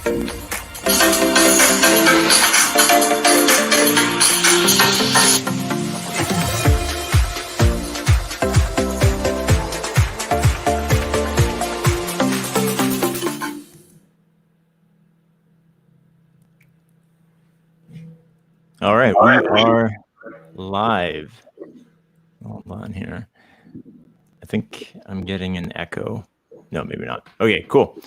All right, we are live. Hold on here. I think I'm getting an echo. No, maybe not. Okay, cool.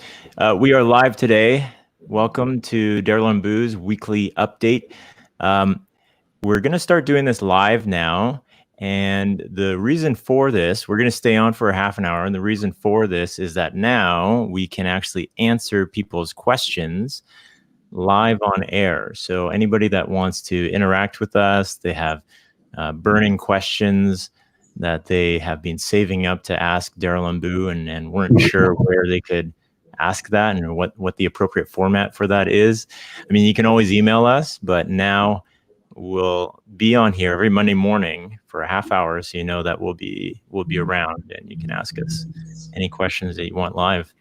We are live today. Welcome to Daryl and Boo's weekly update. We're going to start doing this live now. And the reason for this, we're going to stay on for a half an hour. And the reason for this is that now we can actually answer people's questions live on air. So anybody that wants to interact with us, they have burning questions that they have been saving up to ask Daryl and Boo and weren't sure where they could ask that and what the appropriate format for that is. I mean, you can always email us, but now we'll be on here every Monday morning for a half hour, so you know that we'll be around and you can ask us any questions that you want live.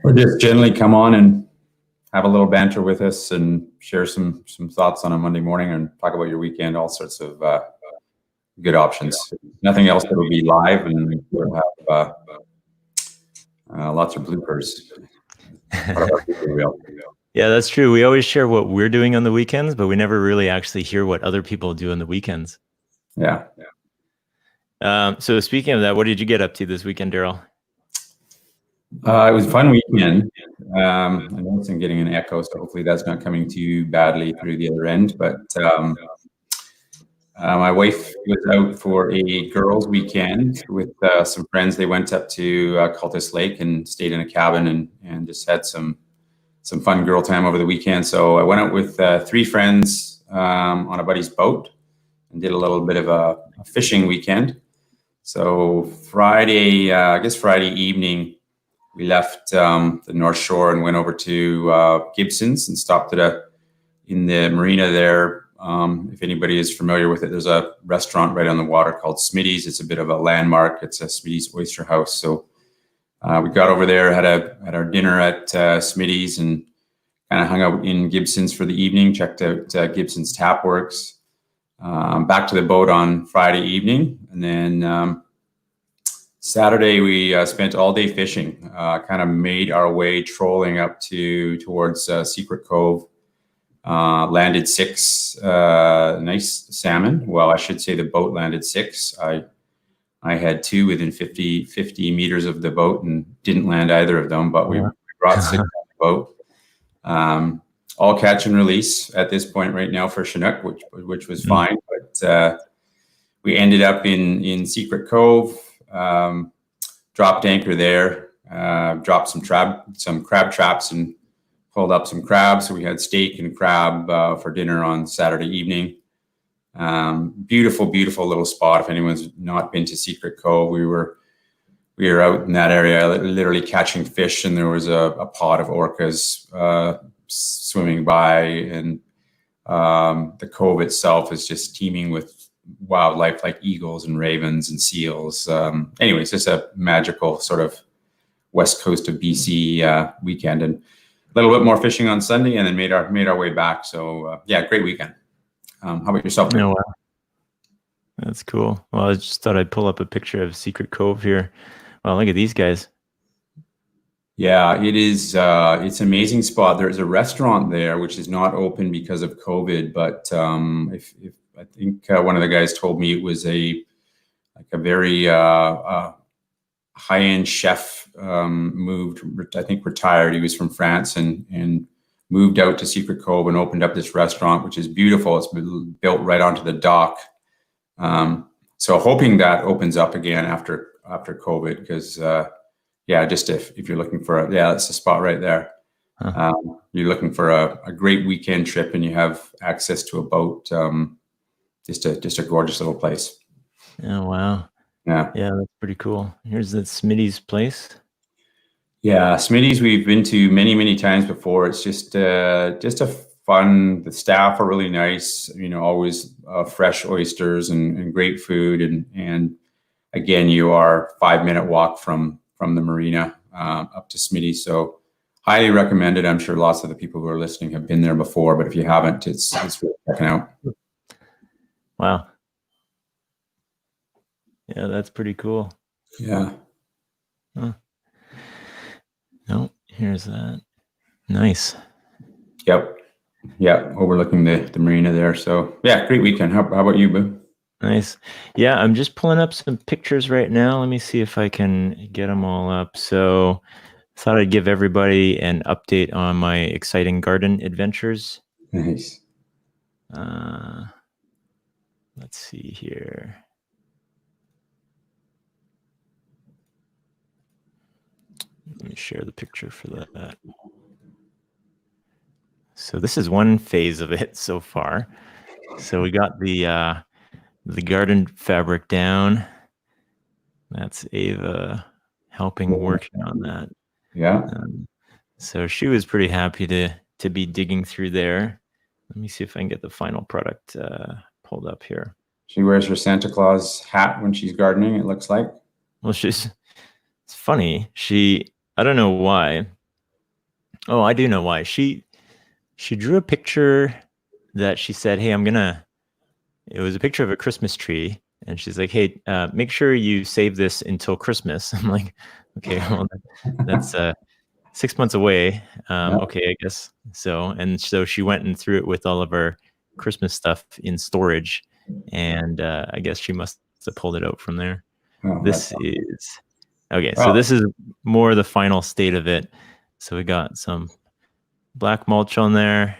Or just generally come on and have a little banter with us and share some thoughts on a Monday morning and talk about your weekend, all sorts of good options. Nothing else that will be live, and we'll have lots of bloopers. Yeah, that's true. We always share what we're doing on the weekends, but we never really actually hear what other people do on the weekends. Yeah. So speaking of that, what did you get up to this weekend, Daryl? It was a fun weekend. I know I'm getting an echo, so hopefully that's not coming too badly through the other end. But my wife was out for a girls' weekend with some friends. They went up to Cultus Lake and stayed in a cabin and just had some fun girl time over the weekend. So I went out with 3 friends on a buddy's boat and did a little bit of a fishing weekend. So Friday evening, we left the North Shore and went over to Gibson's and stopped in the marina there. If anybody is familiar with it, there's a restaurant right on the water called Smitty's. It's a bit of a landmark. It's a Smitty's Oyster House. So we got over there, had our dinner at Smitty's, and kind of hung out in Gibson's for the evening. Checked out Gibson's Tap Works. Back to the boat on Friday evening, and then Saturday we spent all day fishing. Kind of made our way trolling up towards Secret Cove. Landed 6 nice salmon. Well, I should say the boat landed 6. I had 2 within 50 meters of the boat and didn't land either of them, but we brought 6 on the boat. All catch and release at this point right now for Chinook, which was fine. But we ended up in Secret Cove, dropped anchor there, dropped some crab traps and pulled up some crabs. So we had steak and crab for dinner on Saturday evening. Beautiful, beautiful little spot. If anyone's not been to Secret Cove, we were out in that area, literally catching fish, and there was a pod of orcas swimming by, and the cove itself is just teeming with wildlife like eagles and ravens and seals. Anyways, it's a magical sort of west coast of BC weekend, and a little bit more fishing on Sunday, and then made our way back. So yeah, great weekend. How about yourself? Oh, wow. That's cool. Well, I just thought I'd pull up a picture of Secret Cove here. Well, look at these guys. Yeah, it is. It's an amazing spot. There's a restaurant there which is not open because of COVID, but if I think one of the guys told me it was a very high-end chef moved, I think retired. He was from France and moved out to Secret Cove and opened up this restaurant, which is beautiful. It's been built right onto the dock. So hoping that opens up again after COVID, because yeah, just if you're looking for that's the spot right there. You're looking for a great weekend trip and you have access to a boat. Just a gorgeous little place. Oh, wow. Yeah, that's pretty cool. Here's the Smitty's place. Yeah, Smitty's we've been to many times before. It's just a fun. The staff are really nice. Always fresh oysters and great food. And again, you are 5-minute walk from the marina up to Smitty's. So highly recommend it. I'm sure lots of the people who are listening have been there before, but if you haven't, it's worth checking out. Wow. Yeah, that's pretty cool. Yeah. Huh. No, here's that. Nice. Yep. Yeah, overlooking the marina there. So yeah, great weekend. How about you, Boo? Nice. Yeah, I'm just pulling up some pictures right now. Let me see if I can get them all up. So thought I'd give everybody an update on my exciting garden adventures. Nice. Let's see here. Let me share the picture for that. So this is one phase of it so far. So we got the garden fabric down. That's Ava helping working on that. Yeah. So she was pretty happy to be digging through there. Let me see if I can get the final product pulled up here. She wears her Santa Claus hat when she's gardening, it looks like. Well, it's funny. I don't know why. Oh, I do know why. She drew a picture that she said, hey, it was a picture of a Christmas tree. And she's like, hey, make sure you save this until Christmas. I'm like, okay, well, that's 6 months away. Okay, I guess. So she went and threw it with all of our Christmas stuff in storage. And I guess she must have pulled it out from there. Oh, this is, okay, so this is more the final state of it. So we got some black mulch on there.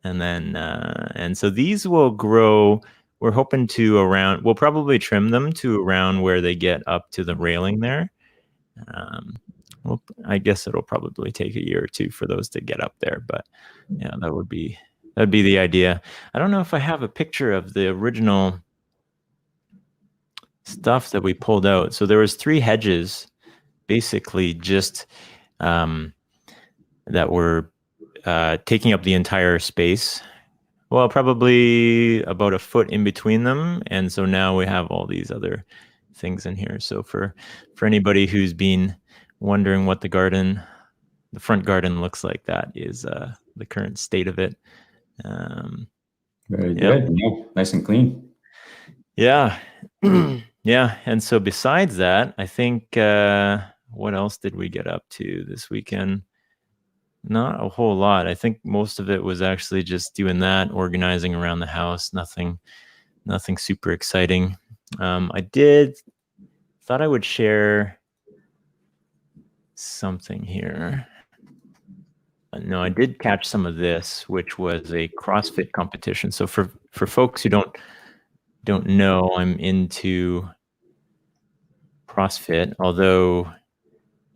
And then, and so these will grow. We're hoping we'll probably trim them to around where they get up to the railing there. Well, I guess it'll probably take a year or two for those to get up there, but yeah, that'd be the idea. I don't know if I have a picture of the original stuff that we pulled out. So there was 3 hedges, basically just that were taking up the entire space. Well, probably about a foot in between them, and so now we have all these other things in here. So for anybody who's been wondering what the front garden looks like, that is the current state of it. Very good. Yeah, nice and clean. Yeah. Yeah. And so besides that, I think what else did we get up to this weekend? Not a whole lot. I think most of it was actually just doing that, organizing around the house. Nothing super exciting. I thought I would share something here. No, I did catch some of this, which was a CrossFit competition. So for folks who don't know, I'm into CrossFit, although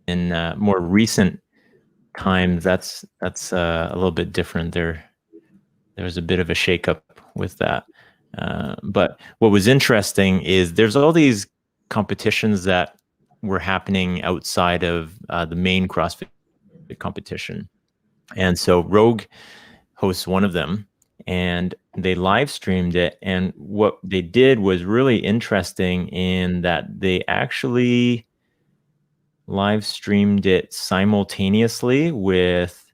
in more recent times that's a little bit different. There was a bit of a shakeup with that. But what was interesting is there's all these competitions that were happening outside of the main CrossFit competition. And so Rogue hosts one of them, and they live streamed it. And what they did was really interesting in that they actually live streamed it simultaneously with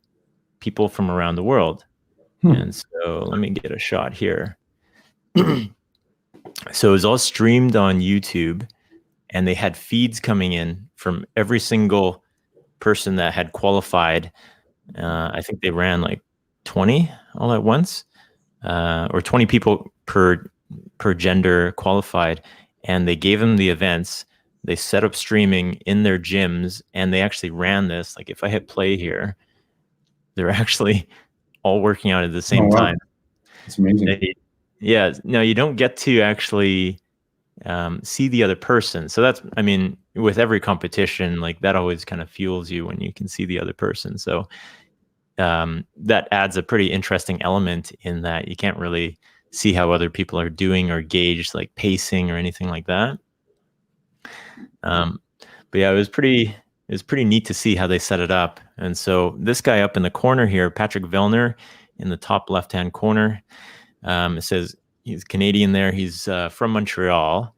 people from around the world. And so let me get a shot here. So it was all streamed on YouTube, and they had feeds coming in from every single person that had qualified. I think they ran like 20 all at once, or 20 people per gender qualified, and they gave them the events. They set up streaming in their gyms, and they actually ran this. Like if I hit play here, they're actually all working out at the same time. It's amazing. Yeah. No, you don't get to actually see the other person. So that's, I mean, with every competition, like that always kind of fuels you when you can see the other person. So that adds a pretty interesting element in that you can't really see how other people are doing or gauge like pacing or anything like that. But yeah, it was pretty neat to see how they set it up. And so this guy up in the corner here, Patrick Vellner, in the top left-hand corner, it says he's Canadian there. He's from Montreal.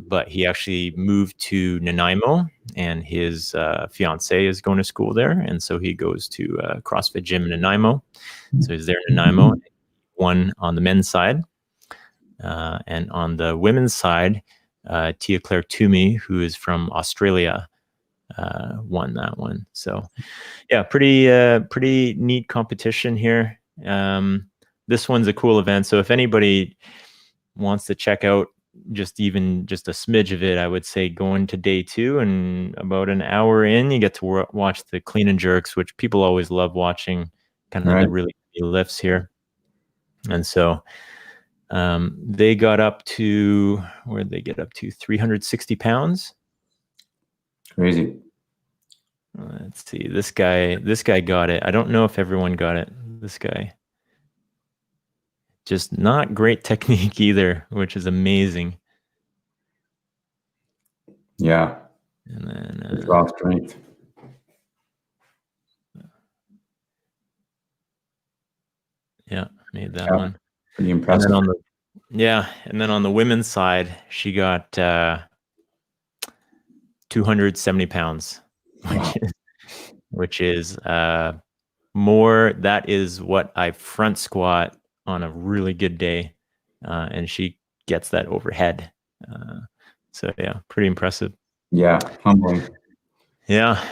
But he actually moved to Nanaimo, and his fiance is going to school there, and so he goes to CrossFit gym in Nanaimo. So he's there in Nanaimo. Won on the men's side, and on the women's side, Tia Claire Toomey, who is from Australia, won that one. So yeah, pretty neat competition here. This one's a cool event. So if anybody wants to check out just a smidge of it, I would say go into day 2, and about an hour in, you get to watch the clean and jerks, which people always love watching, kind of the really heavy lifts here. And so they got up to, where did they get up to? 360 pounds. Crazy. Let's see. This guy got it. I don't know if everyone got it. This guy, just not great technique either, which is amazing. Yeah. And then raw strength. Yeah, made that one. Pretty impressive. And then on the women's side, she got 270 pounds, which is more. That is what I front squat on a really good day, and she gets that overhead. So yeah, pretty impressive. Yeah, humbling. Yeah.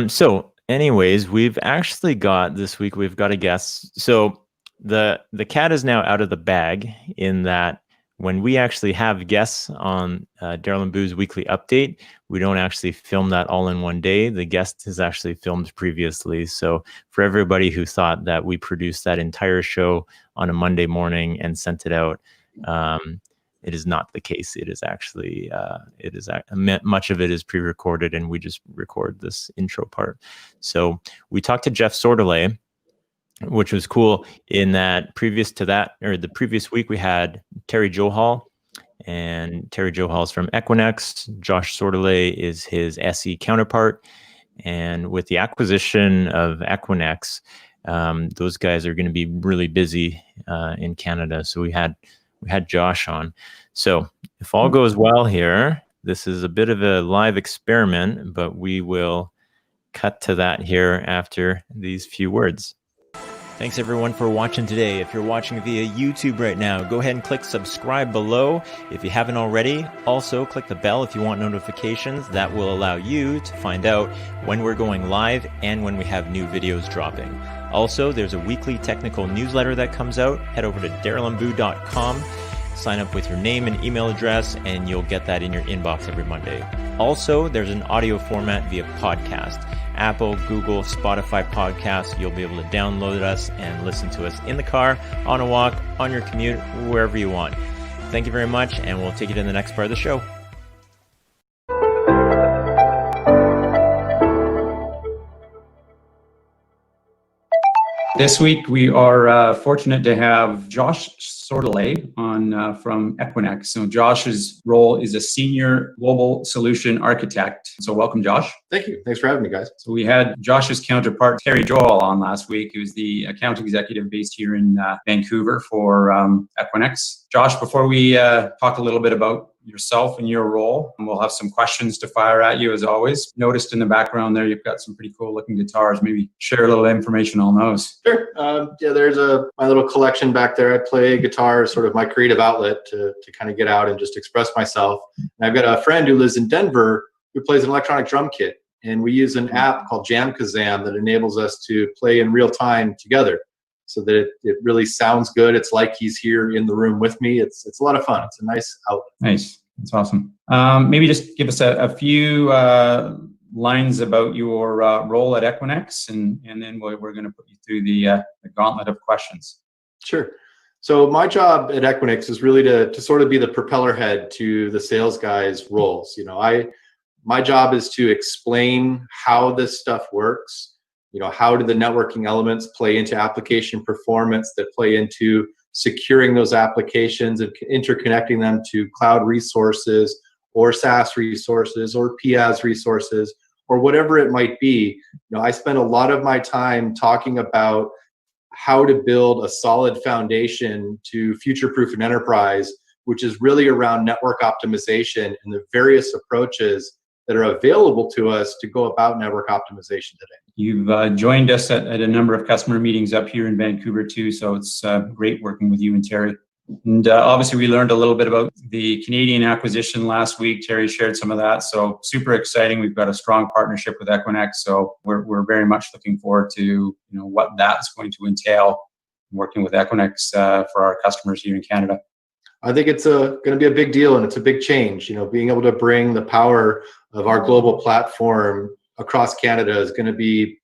So anyways, we've actually got this week, we've got a guest. So the cat is now out of the bag, in that when we actually have guests on Daryl and Boo's weekly update, we don't actually film that all in one day. The guest is actually filmed previously. So for everybody who thought that we produced that entire show on a Monday morning and sent it out, it is not the case. It is actually, much of it is pre-recorded, and we just record this intro part. So we talked to Josh Sordelet, which was cool, in that previous to that, or the previous week, we had Terry Johal, and Terry Johal is from Equinix. Josh Sordelet is his SE counterpart. And with the acquisition of Equinix, those guys are going to be really busy in Canada. So we had Josh on. So if all goes well here, this is a bit of a live experiment, but we will cut to that here after these few words. Thanks everyone for watching today. If you're watching via YouTube right now, go ahead and click subscribe below if you haven't already. Also, click the bell if you want notifications. That will allow you to find out when we're going live and when we have new videos dropping. Also, there's a weekly technical newsletter that comes out. Head over to darylandboo.com, sign up with your name and email address, and you'll get that in your inbox every Monday. Also, there's an audio format via podcast. Apple, Google, Spotify podcasts. You'll be able to download us and listen to us in the car, on a walk, on your commute, wherever you want. Thank you very much, and we'll take it in the next part of the show. This week, we are fortunate to have Josh Sordelet on from Equinix. So Josh's role is a senior global solution architect. So welcome, Josh. Thank you. Thanks for having me, guys. So we had Josh's counterpart, Terry Johal, on last week, who's the account executive based here in Vancouver for Equinix. Josh, before we talk a little bit about yourself and your role, and we'll have some questions to fire at you as always. Noticed in the background there, you've got some pretty cool looking guitars. Maybe share a little information on those. Sure. Yeah, there's my little collection back there. I play guitar, sort of my creative outlet to kind of get out and just express myself. And I've got a friend who lives in Denver who plays an electronic drum kit. And we use an app called Jam Kazam that enables us to play in real time together, so that it really sounds good. It's like he's here in the room with me. It's a lot of fun. It's a nice outlet. Nice. That's awesome. Maybe just give us a few lines about your role at Equinix, and then we're going to put you through the gauntlet of questions. Sure. So my job at Equinix is really to sort of be the propeller head to the sales guys' roles. You know, my job is to explain how this stuff works. You know, how do the networking elements play into application performance that play into securing those applications and interconnecting them to cloud resources or SaaS resources or PaaS resources or whatever it might be. You know, I spend a lot of my time talking about how to build a solid foundation to future-proof an enterprise which is really around network optimization and the various approaches that are available to us to go about network optimization today. You've joined us at a number of customer meetings up here in Vancouver too, so it's great working with you and Terry. And obviously we learned a little bit about the Canadian acquisition last week. Terry shared some of that, so super exciting. We've got a strong partnership with Equinix, so we're very much looking forward to what that's going to entail, working with Equinix for our customers here in Canada. I think it's going to be a big deal, and it's a big change. Being able to bring the power of our global platform across Canada is going to be,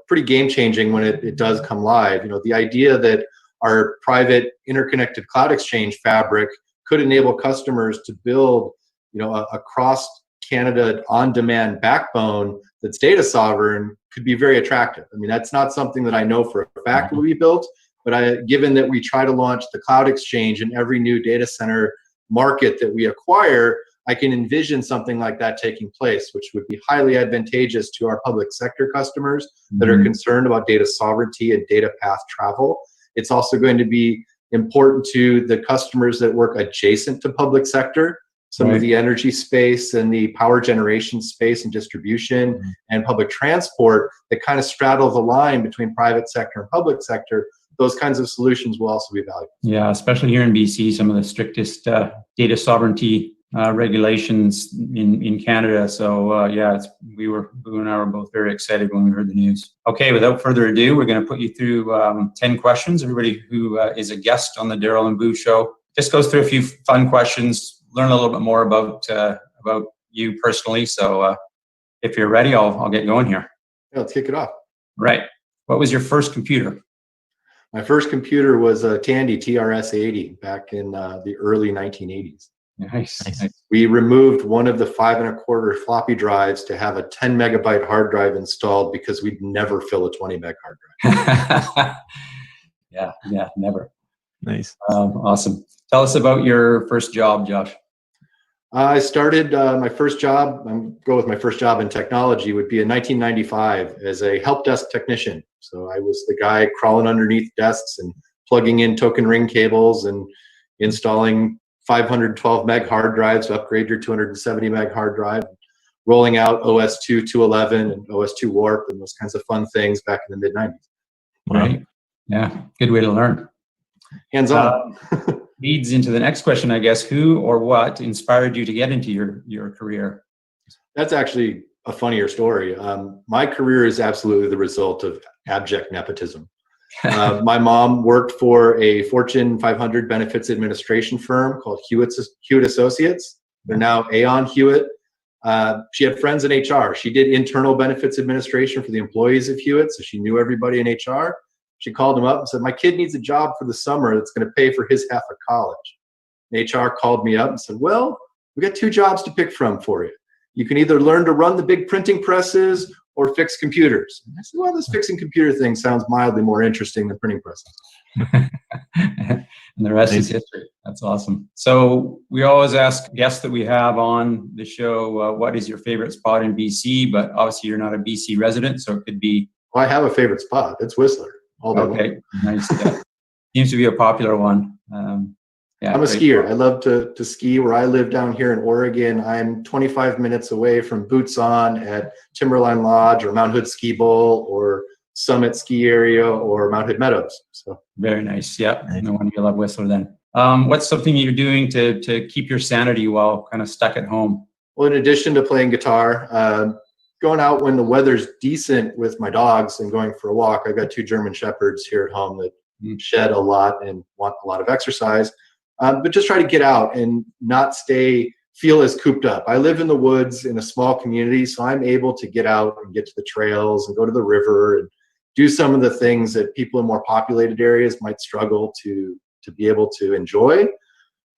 pretty game changing when it does come live. The idea that our private interconnected cloud exchange fabric could enable customers to build, a cross Canada on-demand backbone that's data sovereign could be very attractive. I mean, that's not something that I know for a fact will be built, but given that we try to launch the cloud exchange in every new data center market that we acquire, I can envision something like that taking place, which would be highly advantageous to our public sector customers that are concerned about data sovereignty and data path travel. It's also going to be important to the customers that work adjacent to public sector, some of the energy space and the power generation space and distribution and public transport that kind of straddle the line between private sector and public sector. Those kinds of solutions will also be valuable. Yeah, especially here in BC, some of the strictest data sovereignty regulations in Canada. So Boo and I were both very excited when we heard the news. Okay, without further ado, we're going to put you through 10 questions. Everybody who is a guest on the Daryl and Boo show just goes through a few fun questions, learn a little bit more about you personally. So if you're ready, I'll get going here. Yeah, let's kick it off. Right. What was your first computer? My first computer was a Tandy TRS-80 back in the early 1980s. Nice. We removed one of the 5 1/4 floppy drives to have a 10 megabyte hard drive installed because we'd never fill a 20 meg hard drive. yeah, never. Nice. Awesome. Tell us about your first job, Josh. I started my first job, go with my first job in technology, would be in 1995 as a help desk technician. So I was the guy crawling underneath desks and plugging in token ring cables and installing 512 meg hard drives to upgrade your 270 meg hard drive, rolling out OS 2 2.11 and OS 2 Warp and those kinds of fun things back in the mid-90s. Right. Yeah, good way to learn. Hands-on. Leads into the next question, I guess. Who or what inspired you to get into your career? That's actually a funnier story. My career is absolutely the result of abject nepotism. My mom worked for a Fortune 500 benefits administration firm called Hewitt Associates. They're now Aon Hewitt. She had friends in HR. She did internal benefits administration for the employees of Hewitt, so she knew everybody in HR. She called him up and said, my kid needs a job for the summer that's going to pay for his half of college. And HR called me up and said, well, we got 2 jobs to pick from for you. You can either learn to run the big printing presses or fix computers. And I said, well, this fixing computer thing sounds mildly more interesting than printing presses. And the rest is history. That's awesome. So we always ask guests that we have on the show, what is your favorite spot in BC? But obviously you're not a BC resident, so it could be... Well, I have a favorite spot. It's Whistler. Okay, nice. Yeah. Seems to be a popular one. I'm a skier. I love to ski. Where I live down here in Oregon, I'm 25 minutes away from Boots On at Timberline Lodge or Mount Hood Ski Bowl or Summit Ski Area or Mount Hood Meadows. So very nice. Yeah, no wonder you love Whistler then. What's something you're doing to keep your sanity while kind of stuck at home? Well, in addition to playing guitar, going out when the weather's decent with my dogs and going for a walk. I've got 2 German Shepherds here at home that shed a lot and want a lot of exercise. But just try to get out and not feel as cooped up. I live in the woods in a small community, so I'm able to get out and get to the trails and go to the river and do some of the things that people in more populated areas might struggle to be able to enjoy.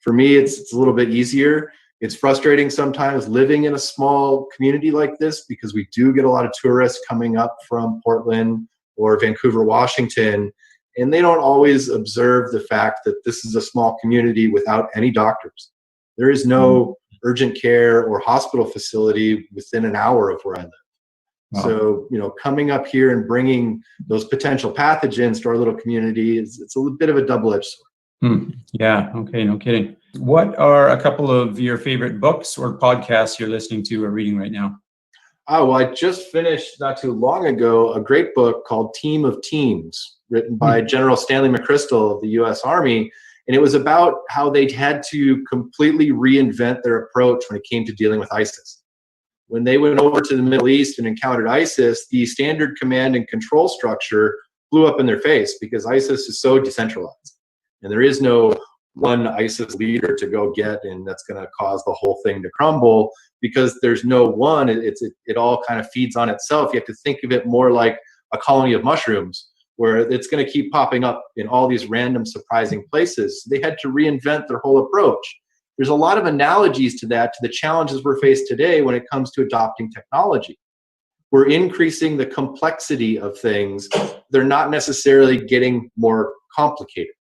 For me, it's a little bit easier. It's frustrating sometimes living in a small community like this because we do get a lot of tourists coming up from Portland or Vancouver, Washington, and they don't always observe the fact that this is a small community without any doctors. There is no urgent care or hospital facility within an hour of where I live. Wow. So, coming up here and bringing those potential pathogens to our little community, it's a bit of a double-edged sword. Yeah, okay, no kidding. What are a couple of your favorite books or podcasts you're listening to or reading right now? Oh, well, I just finished not too long ago a great book called Team of Teams, written by General Stanley McChrystal of the U.S. Army. And it was about how they had to completely reinvent their approach when it came to dealing with ISIS. When they went over to the Middle East and encountered ISIS, the standard command and control structure blew up in their face because ISIS is so decentralized. And there is no one ISIS leader to go get, and that's going to cause the whole thing to crumble because there's no one. It all kind of feeds on itself. You have to think of it more like a colony of mushrooms where it's going to keep popping up in all these random surprising places. They had to reinvent their whole approach. There's a lot of analogies to that, to the challenges we're faced today when it comes to adopting technology. We're increasing the complexity of things. They're not necessarily getting more complicated.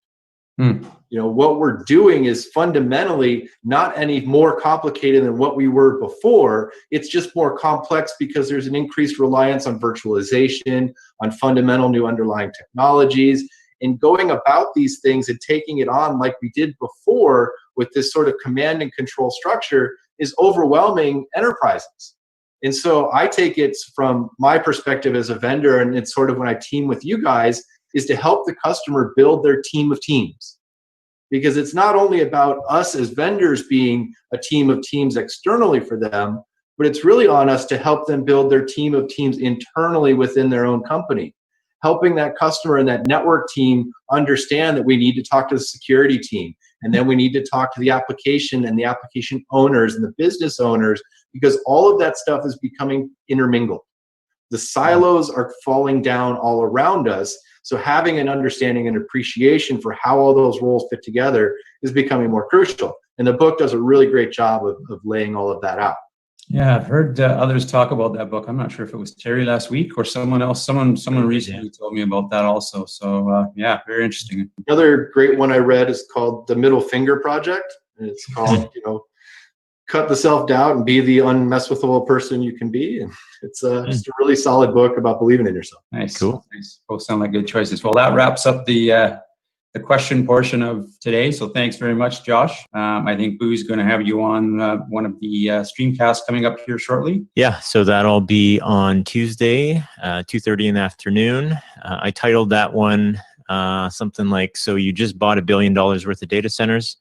What we're doing is fundamentally not any more complicated than what we were before. It's just more complex because there's an increased reliance on virtualization, on fundamental new underlying technologies, and going about these things and taking it on like we did before with this sort of command and control structure is overwhelming enterprises. And so I take it from my perspective as a vendor, and it's sort of when I team with you guys, is to help the customer build their team of teams. Because it's not only about us as vendors being a team of teams externally for them, but it's really on us to help them build their team of teams internally within their own company. Helping that customer and that network team understand that we need to talk to the security team, and then we need to talk to the application and the application owners and the business owners, because all of that stuff is becoming intermingled. The silos are falling down all around us. So having an understanding and appreciation for how all those roles fit together is becoming more crucial. And the book does a really great job of laying all of that out. Yeah, I've heard others talk about that book. I'm not sure if it was Terry last week or someone else. Someone recently told me about that also. So yeah, very interesting. Another great one I read is called The Middle Finger Project. And it's called, cut the self-doubt and be the unmesswithable person you can be. And it's just a really solid book about believing in yourself. Nice. Cool. Nice. Both sound like good choices. Well, that wraps up the question portion of today. So thanks very much, Josh. I think Boo's going to have you on one of the streamcasts coming up here shortly. Yeah, so that'll be on Tuesday, 2:30 in the afternoon. I titled that one something like, so you just bought $1 billion worth of data centers.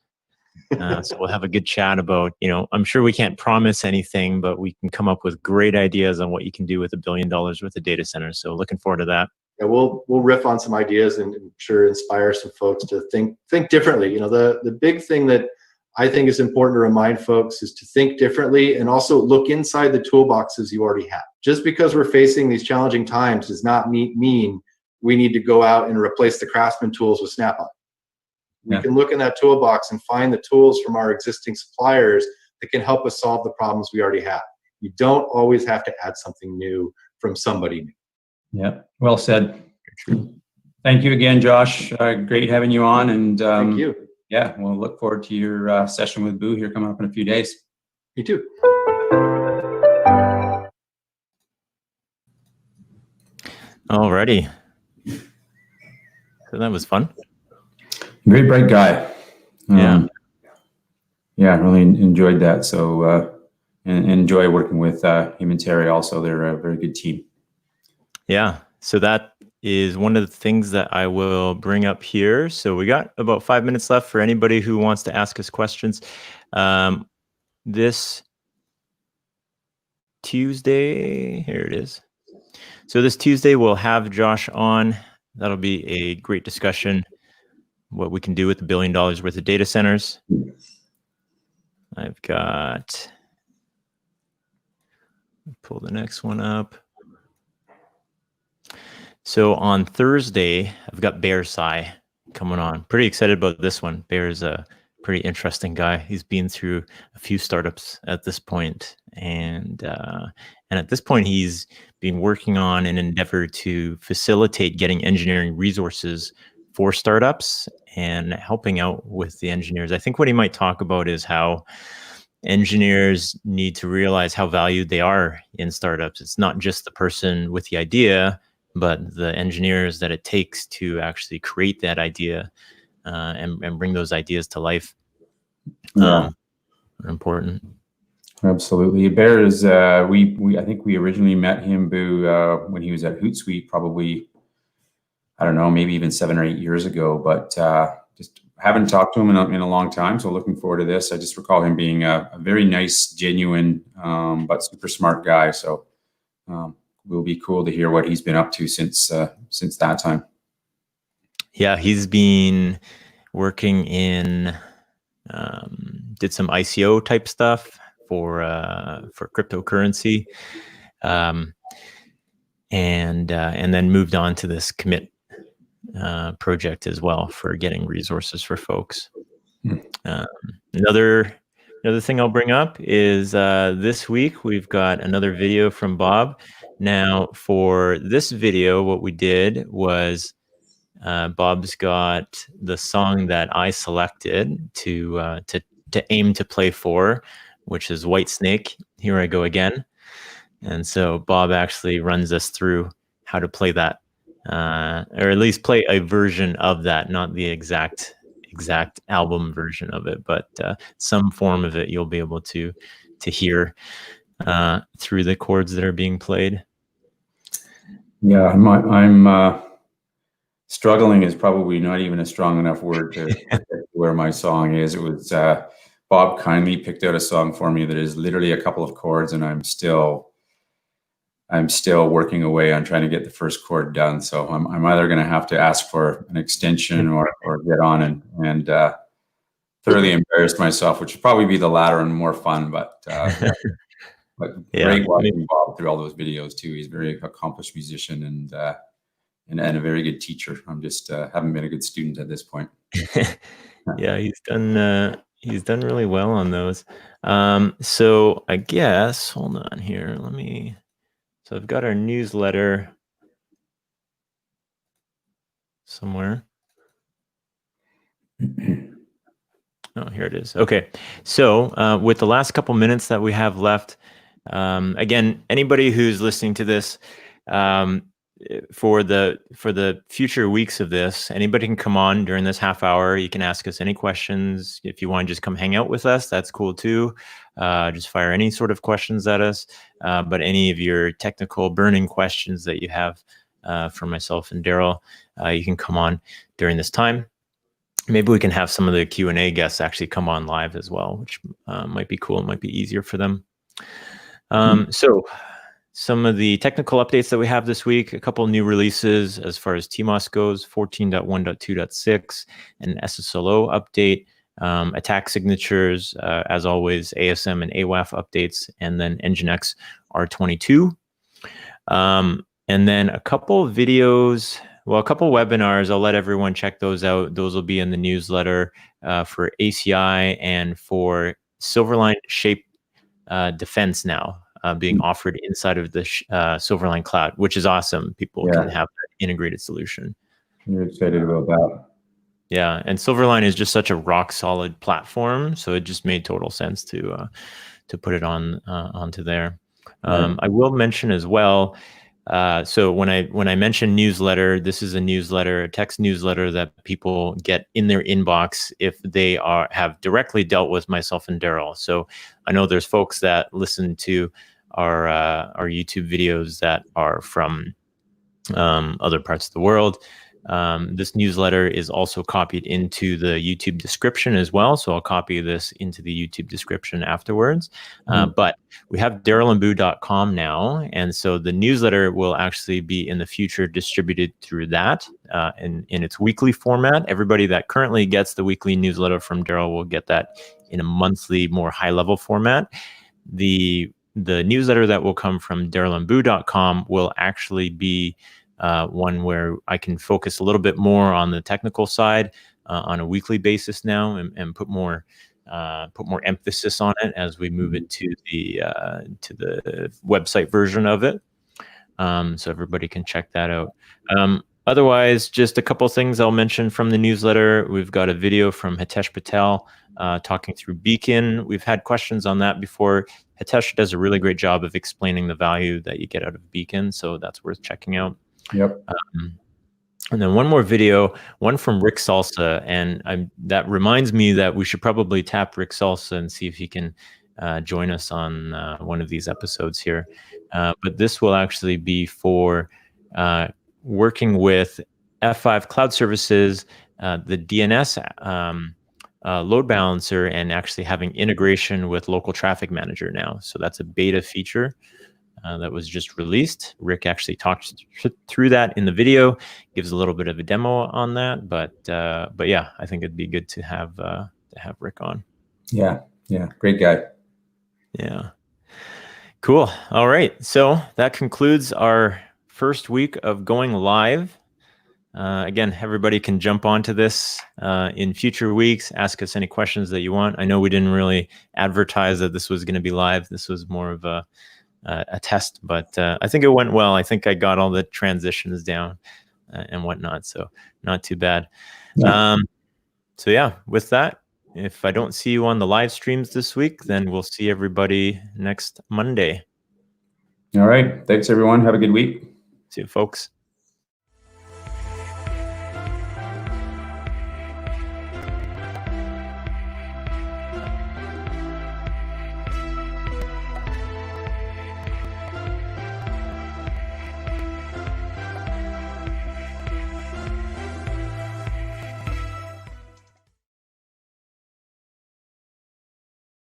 So we'll have a good chat about, I'm sure we can't promise anything, but we can come up with great ideas on what you can do with $1 billion worth of data centers. So looking forward to that. Yeah, we'll riff on some ideas and I'm sure inspire some folks to think differently. The big thing that I think is important to remind folks is to think differently and also look inside the toolboxes you already have. Just because we're facing these challenging times does not mean we need to go out and replace the Craftsman tools with Snap-on. We can look in that toolbox and find the tools from our existing suppliers that can help us solve the problems we already have. You don't always have to add something new from somebody new. Yeah, well said. Thank you again, Josh. Great having you on. And thank you. Yeah, we'll look forward to your session with Boo here coming up in a few days. You too. Alrighty. So that was fun. Great bright guy. Yeah. Yeah, really enjoyed that. So and enjoy working with him and Terry also. They're a very good team. Yeah. So that is one of the things that I will bring up here. So we got about 5 minutes left for anybody who wants to ask us questions. This Tuesday, here it is. So this Tuesday, we'll have Josh on. That'll be a great discussion, what we can do with $1 billion worth of data centers. I've got, pull the next one up. So on Thursday, I've got Beier coming on. Pretty excited about this one. Bear's a pretty interesting guy. He's been through a few startups at this point, and at this point, he's been working on an endeavor to facilitate getting engineering resources for startups and helping out with the engineers. I think what he might talk about is how engineers need to realize how valued they are in startups. It's not just the person with the idea, but the engineers that it takes to actually create that idea and bring those ideas to life. Yeah. are important. Absolutely. Beier is, I think we originally met him, when he was at Hootsuite, probably, I don't know, maybe even 7 or 8 years ago, but just haven't talked to him in a long time. So looking forward to this. I just recall him being a very nice, genuine, but super smart guy. So will be cool to hear what he's been up to since that time. Yeah, he's been working in, did some ICO type stuff for cryptocurrency, and then moved on to this commit project as well for getting resources for folks. Another thing I'll bring up is this week we've got another video from Bob. Now for this video, what we did was Bob's got the song that I selected to aim to play for, which is Whitesnake, Here I Go Again. And so Bob actually runs us through how to play that, or at least play a version of that, not the exact album version of it, but some form of it you'll be able to hear through the chords that are being played. Yeah, I'm struggling is probably not even a strong enough word to where my song is. It was Bob kindly picked out a song for me that is literally a couple of chords, and I'm still working away on trying to get the first chord done. So I'm either going to have to ask for an extension or get on and thoroughly embarrass myself, which would probably be the latter and more fun. But great watching Bob through all those videos too. He's a very accomplished musician and a very good teacher. I'm just haven't been a good student at this point. Yeah, he's done really well on those. So I guess, hold on here. So I've got our newsletter somewhere. Oh, here it is. Okay. So with the last couple minutes that we have left, again, anybody who's listening to this, for the future weeks of this, anybody can come on during this half hour. You can ask us any questions. If you want to just come hang out with us, that's cool too. Just fire any sort of questions at us. But any of your technical burning questions that you have for myself and Daryl, you can come on during this time. Maybe we can have some of the Q&A guests actually come on live as well, which might be cool. It might be easier for them. So some of the technical updates that we have this week, a couple new releases as far as TMOS goes, 14.1.2.6, an SSLO update, attack signatures, as always, ASM and AWAF updates, and then Nginx R22. And then a couple videos, well, a couple webinars. I'll let everyone check those out. Those will be in the newsletter for ACI and for Silverline Shape Defense now. Being offered inside of the Silverline cloud, which is awesome. People can have that integrated solution. You're excited about that. Yeah, and Silverline is just such a rock solid platform, so it just made total sense to put it onto there. I will mention as well. So when I mention newsletter, this is a text newsletter that people get in their inbox if they have directly dealt with myself and Daryl. So I know there's folks that listen to our YouTube videos that are from other parts of the world. This newsletter is also copied into the YouTube description as well. So I'll copy this into the YouTube description afterwards. But we have darylandboo.com now. And so the newsletter will actually be in the future distributed through that in its weekly format. Everybody that currently gets the weekly newsletter from Daryl will get that in a monthly, more high-level format. The newsletter that will come from darylandboo.com will actually be one where I can focus a little bit more on the technical side on a weekly basis now, and put more emphasis on it as we move it to the website version of it. So everybody can check that out. Otherwise, just a couple things I'll mention from the newsletter. We've got a video from Hitesh Patel talking through Beacon. We've had questions on that before. Hitesh does a really great job of explaining the value that you get out of Beacon, so that's worth checking out. Yep. And then one more video, one from Rick Salsa, and that reminds me that we should probably tap Rick Salsa and see if he can join us on one of these episodes here. But this will actually be for working with F5 cloud services, the DNS load balancer, and actually having integration with local traffic manager now. So that's a beta feature that was just released. Rick actually talked through that in the video, gives a little bit of a demo on that, but yeah, I think it'd be good to have Rick on. Yeah, great guy. Yeah, cool. All right, so that concludes our first week of going live. Again, everybody can jump onto this in future weeks, ask us any questions that you want. I know we didn't really advertise that this was going to be live. This was more of a test, but I think it went well. I think I got all the transitions down and whatnot, so not too bad. Yeah. So yeah, with that, if I don't see you on the live streams this week, then we'll see everybody next Monday. All right. Thanks, everyone. Have a good week. See you, folks.